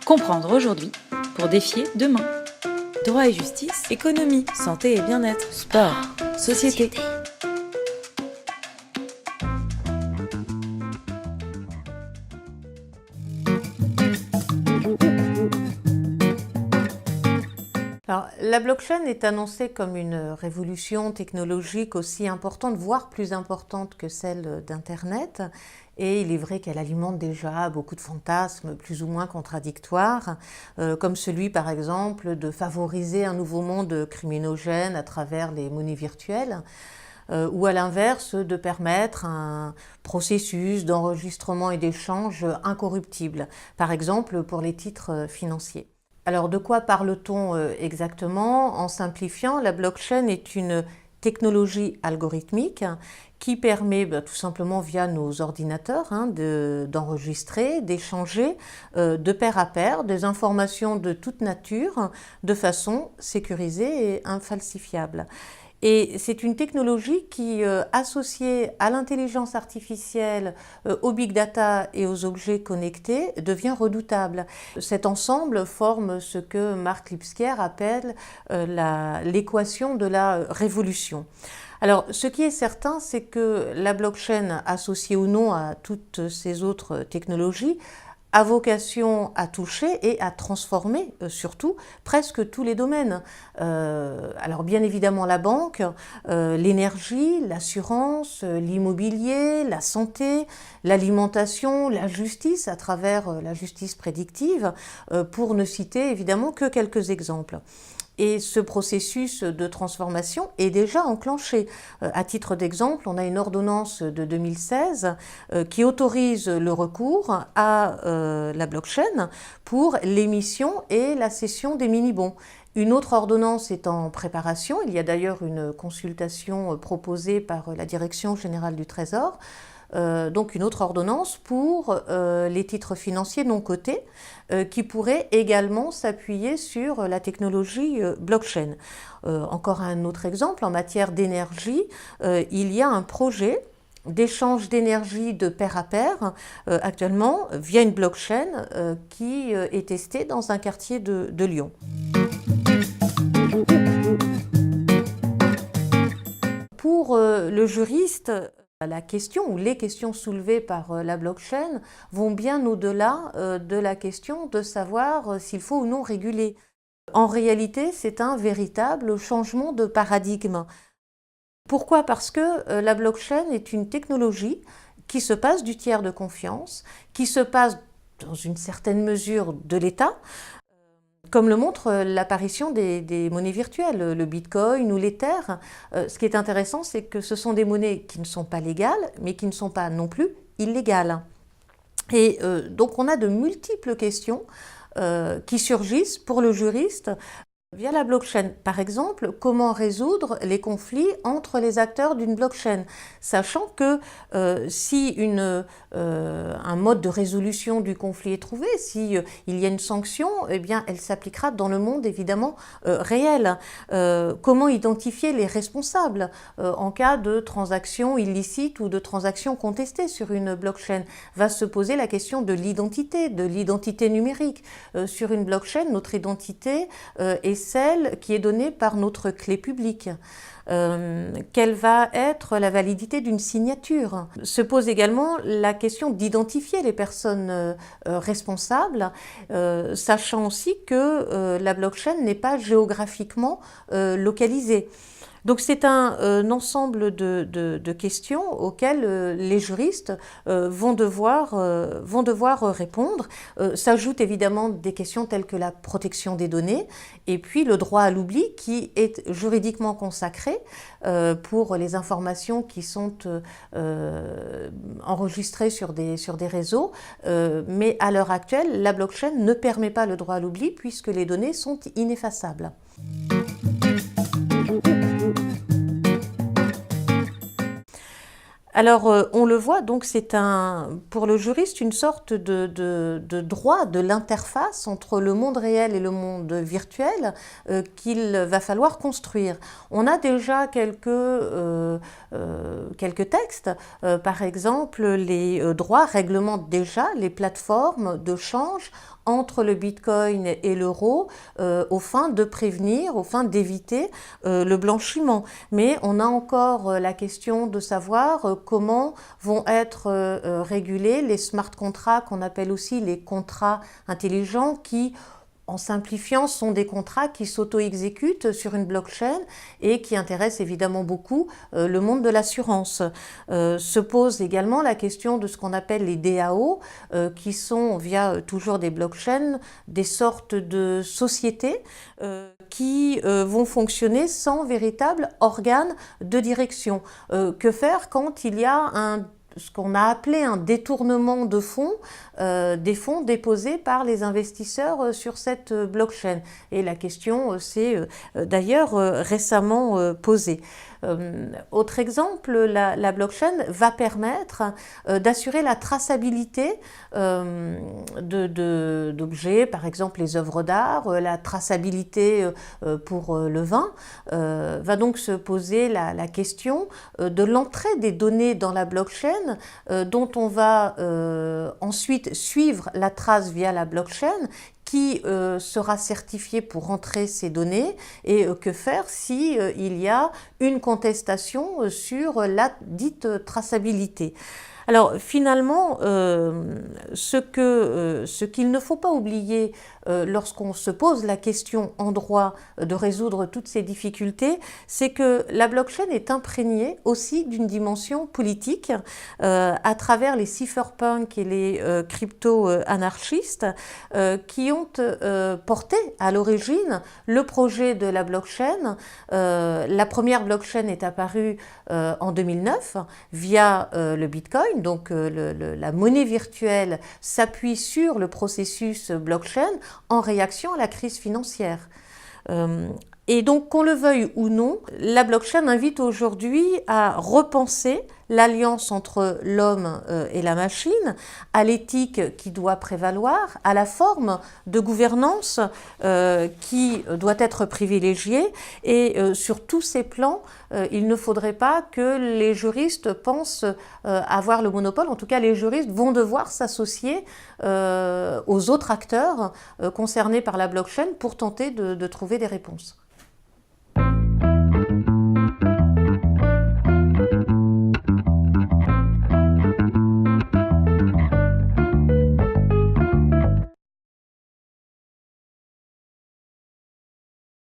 Comprendre aujourd'hui pour défier demain. Droit et justice, économie, santé et bien-être, sport, société. Alors, la blockchain est annoncée comme une révolution technologique aussi importante, voire plus importante que celle d'Internet. Et il est vrai qu'elle alimente déjà beaucoup de fantasmes plus ou moins contradictoires, comme celui par exemple de favoriser un nouveau monde criminogène à travers les monnaies virtuelles, ou à l'inverse de permettre un processus d'enregistrement et d'échange incorruptible, par exemple pour les titres financiers. Alors de quoi parle-t-on exactement? En simplifiant, la blockchain est une technologie algorithmique qui permet tout simplement via nos ordinateurs d'enregistrer, d'échanger de pair à pair des informations de toute nature de façon sécurisée et infalsifiable. Et c'est une technologie qui, associée à l'intelligence artificielle, au big data et aux objets connectés, devient redoutable. Cet ensemble forme ce que Mark Lipsker appelle l'équation de la révolution. Alors, ce qui est certain, c'est que la blockchain, associée ou non à toutes ces autres technologies, a vocation à toucher et à transformer surtout presque tous les domaines. Alors bien évidemment la banque, l'énergie, l'assurance, l'immobilier, la santé, l'alimentation, la justice à travers la justice prédictive, pour ne citer évidemment que quelques exemples. Et ce processus de transformation est déjà enclenché. À titre d'exemple, on a une ordonnance de 2016 qui autorise le recours à la blockchain pour l'émission et la cession des mini-bons. Une autre ordonnance est en préparation. Il y a d'ailleurs une consultation proposée par la Direction générale du Trésor. Donc une autre ordonnance pour les titres financiers non cotés qui pourrait également s'appuyer sur la technologie blockchain. Encore un autre exemple, en matière d'énergie, il y a un projet d'échange d'énergie de pair à pair actuellement via une blockchain qui est testée dans un quartier de Lyon. Pour le juriste, la question ou les questions soulevées par la blockchain vont bien au-delà de la question de savoir s'il faut ou non réguler. En réalité, c'est un véritable changement de paradigme. Pourquoi? Parce que la blockchain est une technologie qui se passe du tiers de confiance, qui se passe dans une certaine mesure de l'État, comme le montre l'apparition des monnaies virtuelles, le Bitcoin ou l'Ether. Ce qui est intéressant, c'est que ce sont des monnaies qui ne sont pas légales, mais qui ne sont pas non plus illégales. Et donc on a de multiples questions qui surgissent pour le juriste via la blockchain. Par exemple, comment résoudre les conflits entre les acteurs d'une blockchain, sachant que si un mode de résolution du conflit est trouvé, si il y a une sanction, eh bien, elle s'appliquera dans le monde évidemment réel. Comment identifier les responsables en cas de transaction illicite ou de transaction contestée sur une blockchain? Va se poser la question de l'identité numérique. Sur une blockchain, notre identité est celle qui est donnée par notre clé publique. Quelle va être la validité d'une signature? Se pose également la question d'identifier les personnes responsables, sachant aussi que la blockchain n'est pas géographiquement localisée. Donc c'est un ensemble de questions auxquelles les juristes vont devoir répondre. S'ajoutent évidemment des questions telles que la protection des données et puis le droit à l'oubli qui est juridiquement consacré pour les informations qui sont enregistrées sur des réseaux. Mais à l'heure actuelle, la blockchain ne permet pas le droit à l'oubli puisque les données sont ineffaçables. Alors, on le voit, donc c'est pour le juriste une sorte de droit de l'interface entre le monde réel et le monde virtuel qu'il va falloir construire. On a déjà quelques textes, par exemple, les droits réglementent déjà les plateformes de change entre le Bitcoin et l'euro aux fins de prévenir, aux fins d'éviter le blanchiment. Mais on a encore la question de savoir comment vont être régulés les smart contracts, qu'on appelle aussi les contrats intelligents, qui, en simplifiant, sont des contrats qui s'auto-exécutent sur une blockchain et qui intéressent évidemment beaucoup le monde de l'assurance. Se pose également la question de ce qu'on appelle les DAO, qui sont, via toujours des blockchains, des sortes de sociétés qui vont fonctionner sans véritable organe de direction. Que faire quand il y a ce qu'on a appelé un détournement de fonds, des fonds déposés par les investisseurs sur cette blockchain. Et la question s'est d'ailleurs récemment posée. Autre exemple, la blockchain va permettre d'assurer la traçabilité d'objets, par exemple les œuvres d'art, la traçabilité pour le vin. Va donc se poser la question de l'entrée des données dans la blockchain, dont on va ensuite suivre la trace via la blockchain, qui sera certifié pour rentrer ces données, et que faire si il y a une contestation sur la dite traçabilité. Alors finalement, ce qu'il ne faut pas oublier lorsqu'on se pose la question en droit de résoudre toutes ces difficultés, c'est que la blockchain est imprégnée aussi d'une dimension politique à travers les cypherpunks et les crypto-anarchistes qui ont porté à l'origine le projet de la blockchain. La première blockchain est apparue en 2009 via le Bitcoin, donc la monnaie virtuelle s'appuie sur le processus blockchain en réaction à la crise financière. Et donc, qu'on le veuille ou non, la blockchain invite aujourd'hui à repenser l'alliance entre l'homme et la machine, à l'éthique qui doit prévaloir, à la forme de gouvernance qui doit être privilégiée. Et sur tous ces plans, il ne faudrait pas que les juristes pensent avoir le monopole. En tout cas, les juristes vont devoir s'associer aux autres acteurs concernés par la blockchain pour tenter de trouver des réponses.